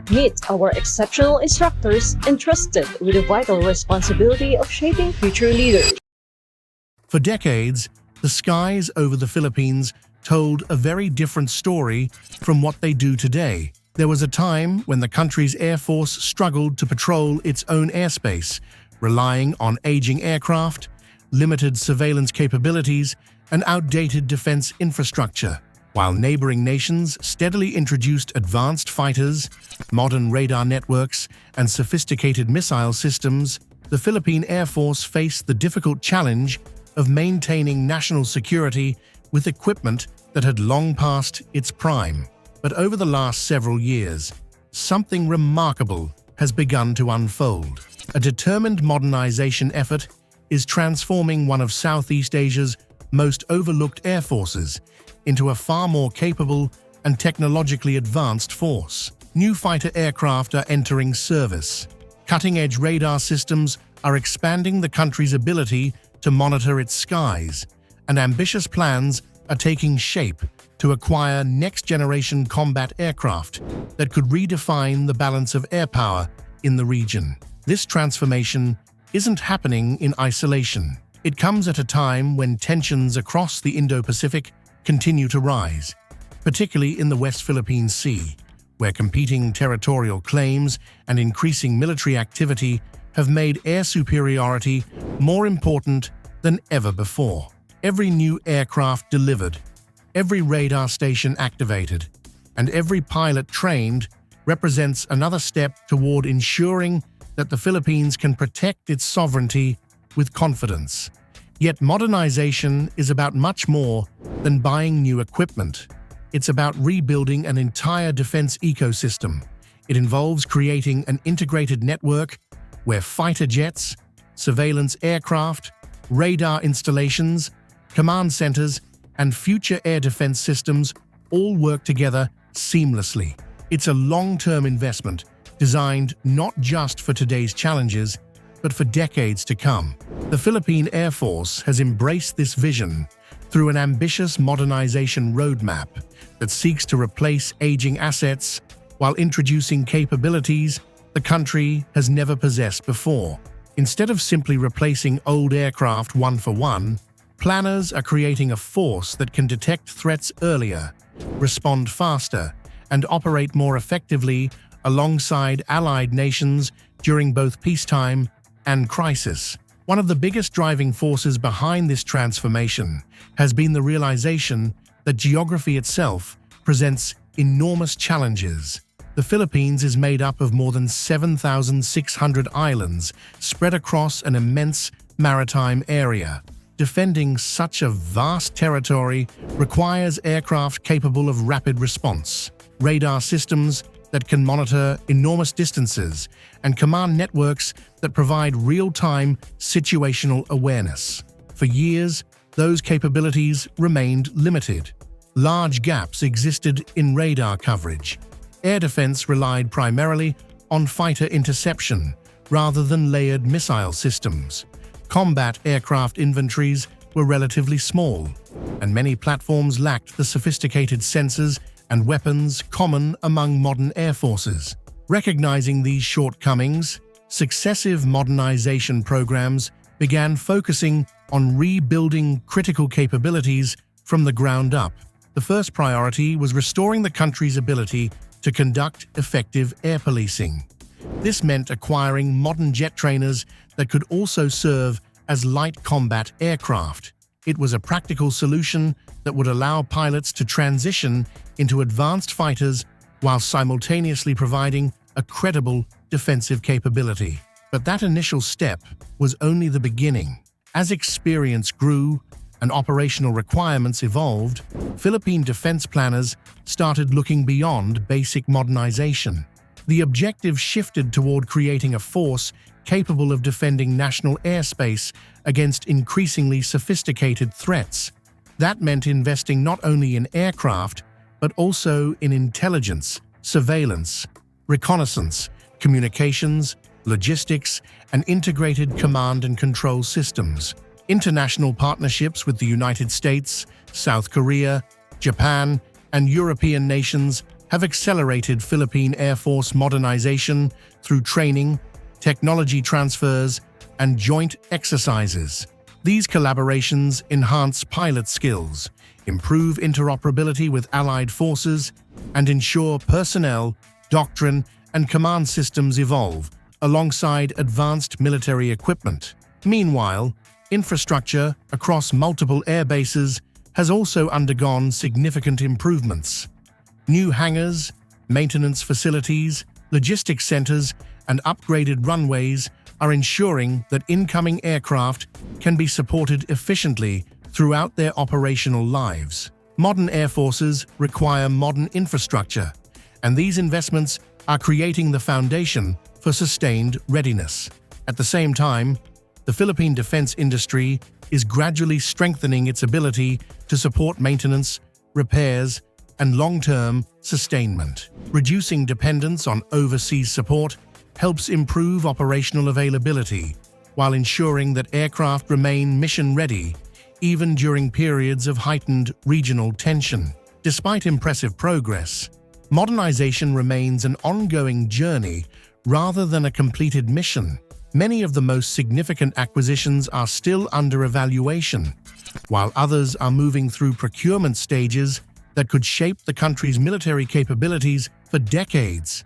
Meet our exceptional instructors entrusted with the vital responsibility of shaping future leaders. For decades, the skies over the Philippines told a very different story from what they do today. There was a time when the country's Air Force struggled to patrol its own airspace, relying on aging aircraft, limited surveillance capabilities, and outdated defense infrastructure. While neighboring nations steadily introduced advanced fighters, modern radar networks, and sophisticated missile systems, the Philippine Air Force faced the difficult challenge of maintaining national security with equipment that had long passed its prime. But over the last several years, something remarkable has begun to unfold. A determined modernization effort is transforming one of Southeast Asia's most overlooked air forces into a far more capable and technologically advanced force. New fighter aircraft are entering service. Cutting-edge radar systems are expanding the country's ability to monitor its skies, and ambitious plans are taking shape to acquire next-generation combat aircraft that could redefine the balance of air power in the region. This transformation isn't happening in isolation. It comes at a time when tensions across the Indo-Pacific continue to rise, particularly in the West Philippine Sea, where competing territorial claims and increasing military activity have made air superiority more important than ever before. Every new aircraft delivered, every radar station activated, and every pilot trained represents another step toward ensuring that the Philippines can protect its sovereignty with confidence. Yet modernization is about much more than buying new equipment. It's about rebuilding an entire defense ecosystem. It involves creating an integrated network where fighter jets, surveillance aircraft, radar installations, command centers, and future air defense systems all work together seamlessly. It's a long-term investment designed not just for today's challenges, but for decades to come. The Philippine Air Force has embraced this vision through an ambitious modernization roadmap that seeks to replace aging assets while introducing capabilities the country has never possessed before. Instead of simply replacing old aircraft one for one, planners are creating a force that can detect threats earlier, respond faster, and operate more effectively alongside allied nations during both peacetime and crisis. One of the biggest driving forces behind this transformation has been the realization that geography itself presents enormous challenges. The Philippines is made up of more than 7,600 islands spread across an immense maritime area. Defending such a vast territory requires aircraft capable of rapid response, radar systems that can monitor enormous distances, and command networks that provide real-time situational awareness. For years, those capabilities remained limited. Large gaps existed in radar coverage. Air defense relied primarily on fighter interception rather than layered missile systems. Combat aircraft inventories were relatively small, and many platforms lacked the sophisticated sensors and weapons common among modern air forces. Recognizing these shortcomings, successive modernization programs began focusing on rebuilding critical capabilities from the ground up. The first priority was restoring the country's ability to conduct effective air policing. This meant acquiring modern jet trainers that could also serve as light combat aircraft. It was a practical solution that would allow pilots to transition into advanced fighters while simultaneously providing a credible defensive capability. But that initial step was only the beginning. As experience grew and operational requirements evolved, Philippine defense planners started looking beyond basic modernization. The objective shifted toward creating a force capable of defending national airspace against increasingly sophisticated threats. That meant investing not only in aircraft, but also in intelligence, surveillance, reconnaissance, communications, logistics, and integrated command and control systems. International partnerships with the United States, South Korea, Japan, and European nations have accelerated Philippine Air Force modernization through training, technology transfers, and joint exercises. These collaborations enhance pilot skills, improve interoperability with allied forces, and ensure personnel, doctrine, and command systems evolve alongside advanced military equipment. Meanwhile, infrastructure across multiple air bases has also undergone significant improvements. New hangars, maintenance facilities, logistics centers, and upgraded runways are ensuring that incoming aircraft can be supported efficiently throughout their operational lives. Modern air forces require modern infrastructure, and these investments are creating the foundation for sustained readiness. At the same time, the Philippine defense industry is gradually strengthening its ability to support maintenance, repairs, and long-term sustainment. Reducing dependence on overseas support helps improve operational availability while ensuring that aircraft remain mission-ready even during periods of heightened regional tension. Despite impressive progress, modernization remains an ongoing journey rather than a completed mission. Many of the most significant acquisitions are still under evaluation, while others are moving through procurement stages that could shape the country's military capabilities for decades.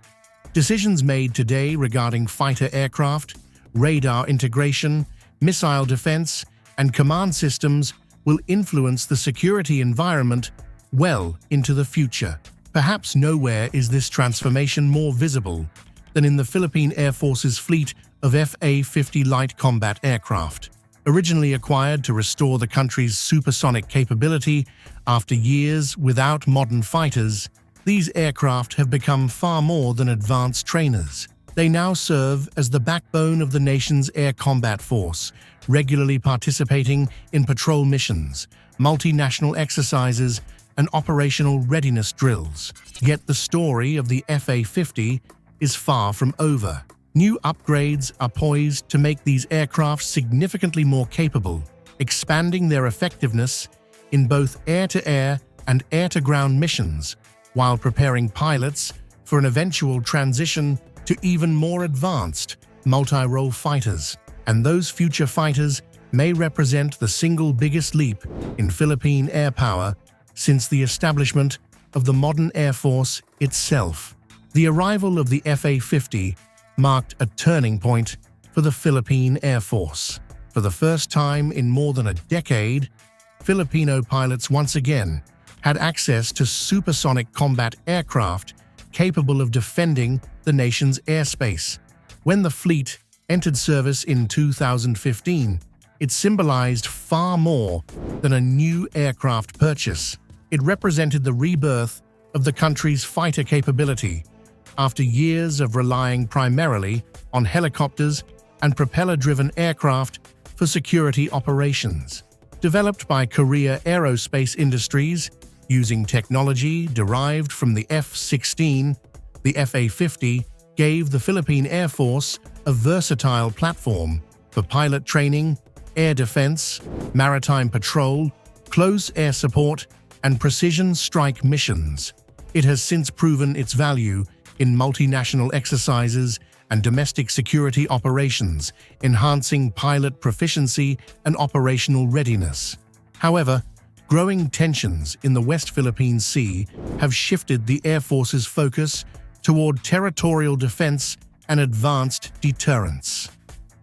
Decisions made today regarding fighter aircraft, radar integration, missile defense, and command systems will influence the security environment well into the future. Perhaps nowhere is this transformation more visible than in the Philippine Air Force's fleet of FA-50 light combat aircraft. Originally acquired to restore the country's supersonic capability after years without modern fighters, these aircraft have become far more than advanced trainers. They now serve as the backbone of the nation's air combat force, regularly participating in patrol missions, multinational exercises, and operational readiness drills. Yet the story of the FA-50 is far from over. New upgrades are poised to make these aircraft significantly more capable, expanding their effectiveness in both air-to-air and air-to-ground missions, while preparing pilots for an eventual transition to even more advanced multi-role fighters. And those future fighters may represent the single biggest leap in Philippine air power since the establishment of the modern Air Force itself. The arrival of the FA-50 marked a turning point for the Philippine Air Force. For the first time in more than a decade, Filipino pilots once again had access to supersonic combat aircraft capable of defending the nation's airspace. When the fleet entered service in 2015, it symbolized far more than a new aircraft purchase. It represented the rebirth of the country's fighter capability after years of relying primarily on helicopters and propeller-driven aircraft for security operations. Developed by Korea Aerospace Industries using technology derived from the F-16, the FA-50 gave the Philippine Air Force a versatile platform for pilot training, air defense, maritime patrol, close air support, and precision strike missions. It has since proven its value in multinational exercises and domestic security operations, enhancing pilot proficiency and operational readiness. However, growing tensions in the West Philippine Sea have shifted the Air Force's focus toward territorial defense and advanced deterrence.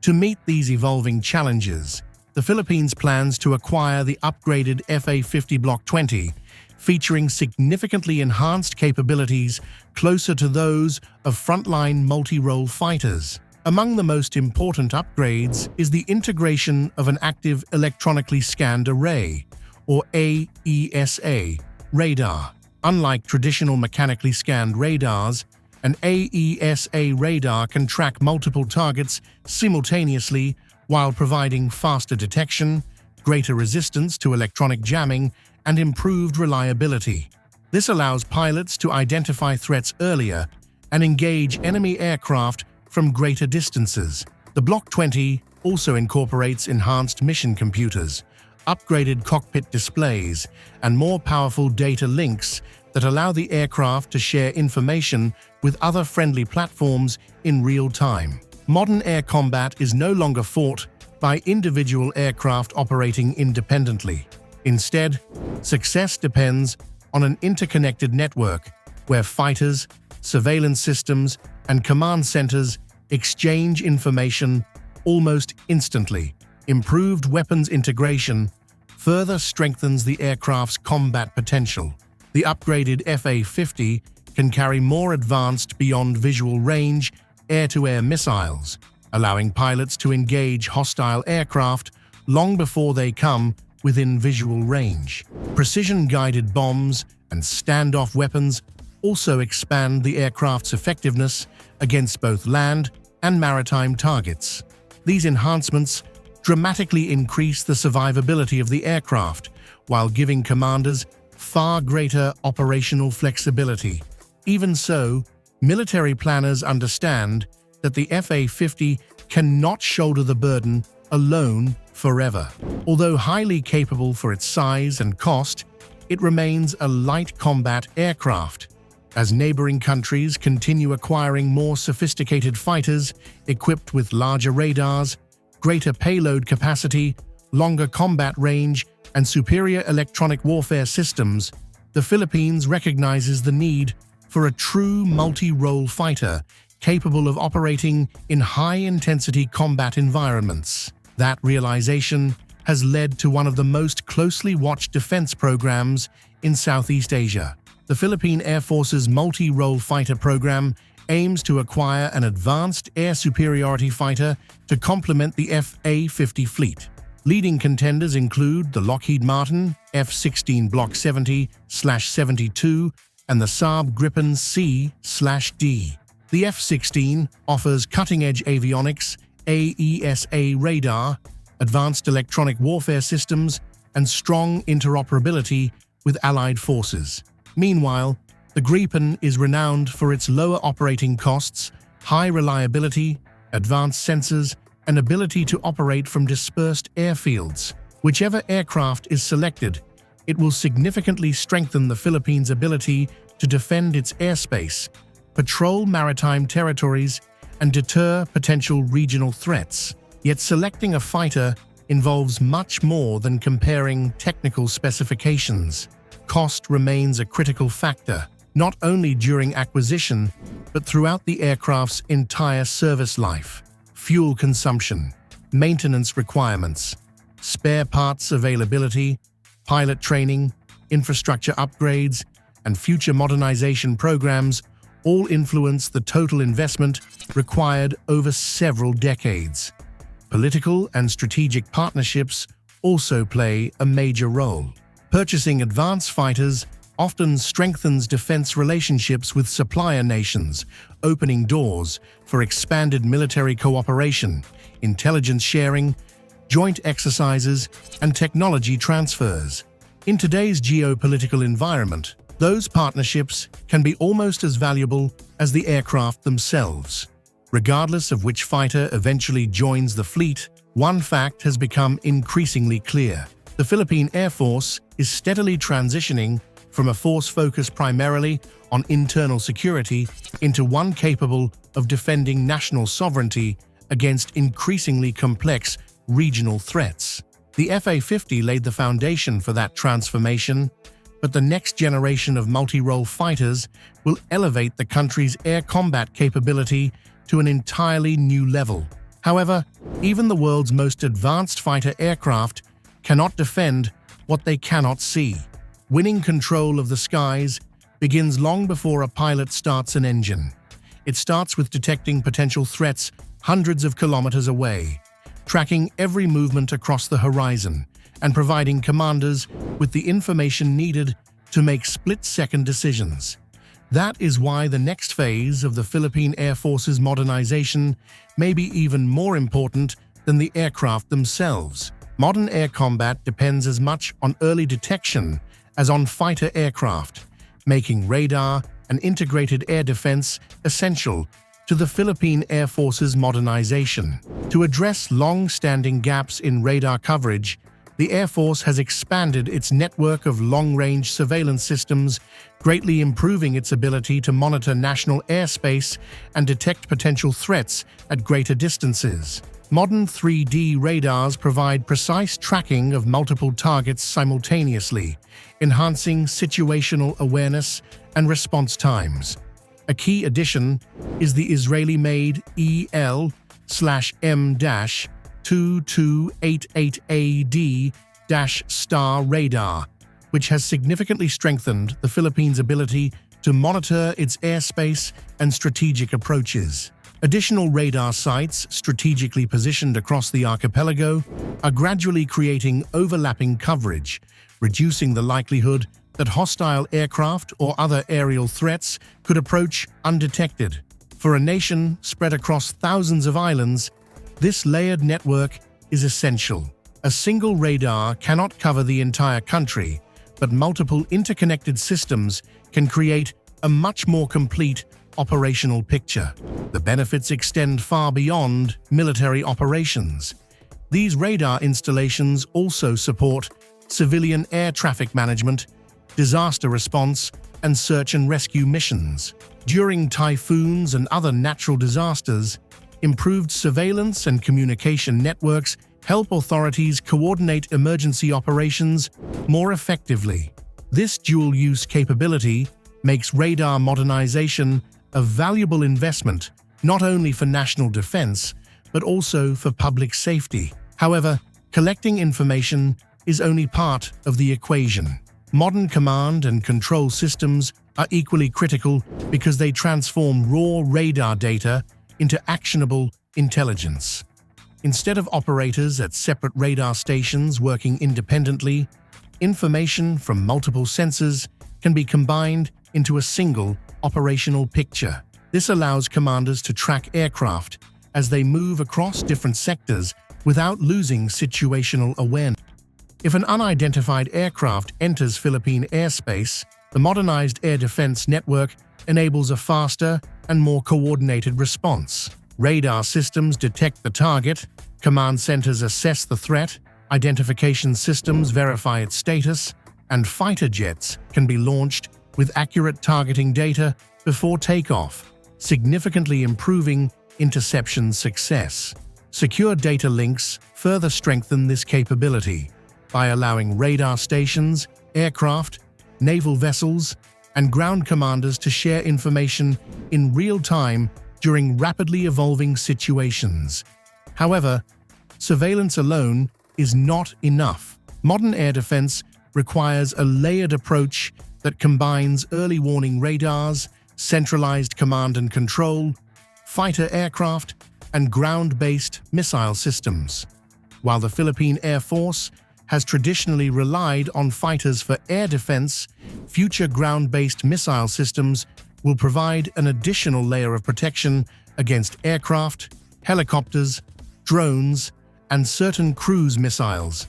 To meet these evolving challenges, the Philippines plans to acquire the upgraded FA-50 Block 20, featuring significantly enhanced capabilities closer to those of frontline multi-role fighters. Among the most important upgrades is the integration of an active electronically scanned array, or AESA, radar. Unlike traditional mechanically scanned radars, an AESA radar can track multiple targets simultaneously while providing faster detection, greater resistance to electronic jamming, and improved reliability. This allows pilots to identify threats earlier and engage enemy aircraft from greater distances. The Block 20 also incorporates enhanced mission computers, upgraded cockpit displays, and more powerful data links that that allow the aircraft to share information with other friendly platforms in real time. Modern air combat is no longer fought by individual aircraft operating independently. Instead, success depends on an interconnected network where fighters, surveillance systems, and command centers exchange information almost instantly. Improved weapons integration further strengthens the aircraft's combat potential. The upgraded FA-50 can carry more advanced beyond visual range air-to-air missiles, allowing pilots to engage hostile aircraft long before they come within visual range. Precision-guided bombs and standoff weapons also expand the aircraft's effectiveness against both land and maritime targets. These enhancements dramatically increase the survivability of the aircraft while giving commanders far greater operational flexibility. Even so, military planners understand that the FA-50 cannot shoulder the burden alone forever. Although highly capable for its size and cost, it remains a light combat aircraft. As neighboring countries continue acquiring more sophisticated fighters equipped with larger radars, greater payload capacity, longer combat range, and superior electronic warfare systems, the Philippines recognizes the need for a true multi-role fighter capable of operating in high-intensity combat environments. That realization has led to one of the most closely watched defense programs in Southeast Asia. The Philippine Air Force's multi-role fighter program aims to acquire an advanced air superiority fighter to complement the FA-50 fleet. Leading contenders include the Lockheed Martin F-16 Block 70/72 and the Saab Gripen C/D. The F-16 offers cutting-edge avionics, AESA radar, advanced electronic warfare systems, and strong interoperability with allied forces. Meanwhile, the Gripen is renowned for its lower operating costs, high reliability, advanced sensors, and ability to operate from dispersed airfields. Whichever aircraft is selected, it will significantly strengthen the Philippines' ability to defend its airspace, patrol maritime territories, and deter potential regional threats. Yet selecting a fighter involves much more than comparing technical specifications. Cost remains a critical factor, not only during acquisition, but throughout the aircraft's entire service life. Fuel consumption, maintenance requirements, spare parts availability, pilot training, infrastructure upgrades, and future modernization programs all influence the total investment required over several decades. Political and strategic partnerships also play a major role. Purchasing advanced fighters often strengthens defense relationships with supplier nations, opening doors for expanded military cooperation, intelligence sharing, joint exercises, and technology transfers. In today's geopolitical environment, those partnerships can be almost as valuable as the aircraft themselves. Regardless of which fighter eventually joins the fleet, one fact has become increasingly clear. The Philippine Air Force is steadily transitioning from a force focused primarily on internal security into one capable of defending national sovereignty against increasingly complex regional threats. The FA-50 laid the foundation for that transformation, but the next generation of multi-role fighters will elevate the country's air combat capability to an entirely new level. However, even the world's most advanced fighter aircraft cannot defend what they cannot see. Winning control of the skies begins long before a pilot starts an engine. It starts with detecting potential threats hundreds of kilometers away, tracking every movement across the horizon, and providing commanders with the information needed to make split-second decisions. That is why the next phase of the Philippine Air Force's modernization may be even more important than the aircraft themselves. Modern air combat depends as much on early detection as on fighter aircraft, making radar and integrated air defense essential to the Philippine Air Force's modernization. To address long-standing gaps in radar coverage, the Air Force has expanded its network of long-range surveillance systems, greatly improving its ability to monitor national airspace and detect potential threats at greater distances. Modern 3D radars provide precise tracking of multiple targets simultaneously, enhancing situational awareness and response times. A key addition is the Israeli-made EL/M-2288AD-STAR radar, which has significantly strengthened the Philippines' ability to monitor its airspace and strategic approaches. Additional radar sites, strategically positioned across the archipelago, are gradually creating overlapping coverage, reducing the likelihood that hostile aircraft or other aerial threats could approach undetected. For a nation spread across thousands of islands, this layered network is essential. A single radar cannot cover the entire country, but multiple interconnected systems can create a much more complete operational picture. The benefits extend far beyond military operations. These radar installations also support civilian air traffic management, disaster response, and search and rescue missions. During typhoons and other natural disasters, improved surveillance and communication networks help authorities coordinate emergency operations more effectively. This dual-use capability makes radar modernization a valuable investment not only for national defense, but also for public safety. However, collecting information is only part of the equation. Modern command and control systems are equally critical because they transform raw radar data into actionable intelligence. Instead of operators at separate radar stations working independently, information from multiple sensors can be combined into a single operational picture. This allows commanders to track aircraft as they move across different sectors without losing situational awareness. If an unidentified aircraft enters Philippine airspace, the modernized air defense network enables a faster and more coordinated response. Radar systems detect the target, command centers assess the threat, identification systems verify its status, and fighter jets can be launched with accurate targeting data before takeoff, significantly improving interception success. Secure data links further strengthen this capability by allowing radar stations, aircraft, naval vessels, and ground commanders to share information in real time during rapidly evolving situations. However, surveillance alone is not enough. Modern air defense requires a layered approach that combines early warning radars, centralized command and control, fighter aircraft, and ground-based missile systems. While the Philippine Air Force has traditionally relied on fighters for air defense, future ground-based missile systems will provide an additional layer of protection against aircraft, helicopters, drones, and certain cruise missiles,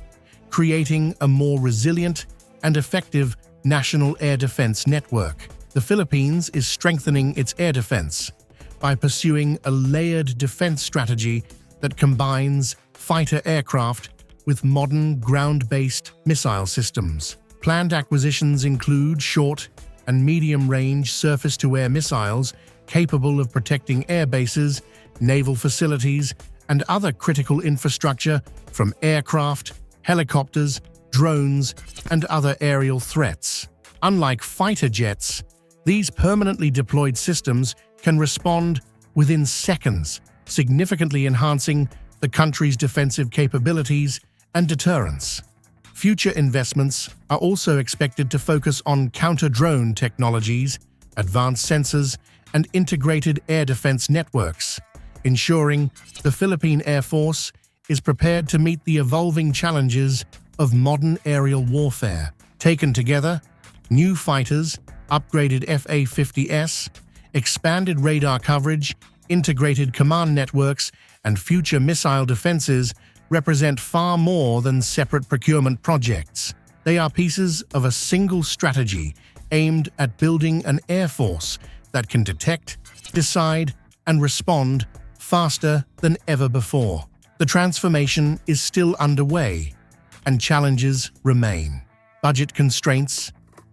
creating a more resilient and effective national air defense network. The Philippines is strengthening its air defense by pursuing a layered defense strategy that combines fighter aircraft with modern ground-based missile systems. Planned acquisitions include short and medium-range surface-to-air missiles capable of protecting air bases, naval facilities, and other critical infrastructure from aircraft, helicopters, drones, and other aerial threats. Unlike fighter jets, these permanently deployed systems can respond within seconds, significantly enhancing the country's defensive capabilities and deterrence. Future investments are also expected to focus on counter-drone technologies, advanced sensors, and integrated air defense networks, ensuring the Philippine Air Force is prepared to meet the evolving challenges of modern aerial warfare. Taken together, new fighters, upgraded FA-50S, expanded radar coverage, integrated command networks, and future missile defenses represent far more than separate procurement projects. They are pieces of a single strategy aimed at building an air force that can detect, decide, and respond faster than ever before. The transformation is still underway, and challenges remain. Budget constraints,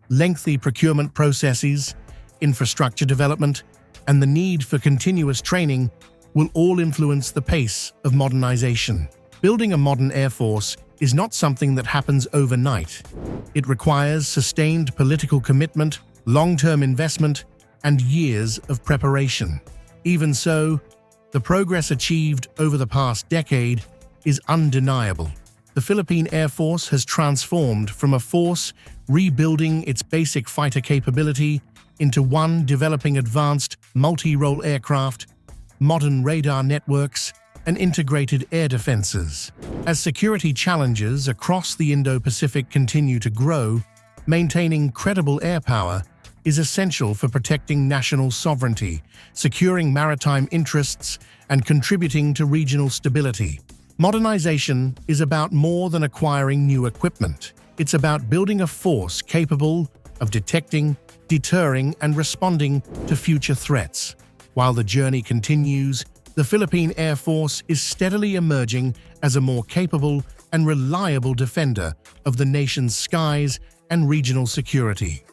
lengthy procurement processes, infrastructure development, and the need for continuous training will all influence the pace of modernization. Building a modern Air Force is not something that happens overnight. It requires sustained political commitment, long-term investment, and years of preparation. Even so, the progress achieved over the past decade is undeniable. The Philippine Air Force has transformed from a force rebuilding its basic fighter capability into one developing advanced multi-role aircraft, modern radar networks, and integrated air defenses. As security challenges across the Indo-Pacific continue to grow, maintaining credible air power is essential for protecting national sovereignty, securing maritime interests, and contributing to regional stability. Modernization is about more than acquiring new equipment. It's about building a force capable of detecting, deterring, and responding to future threats. While the journey continues, the Philippine Air Force is steadily emerging as a more capable and reliable defender of the nation's skies and regional security.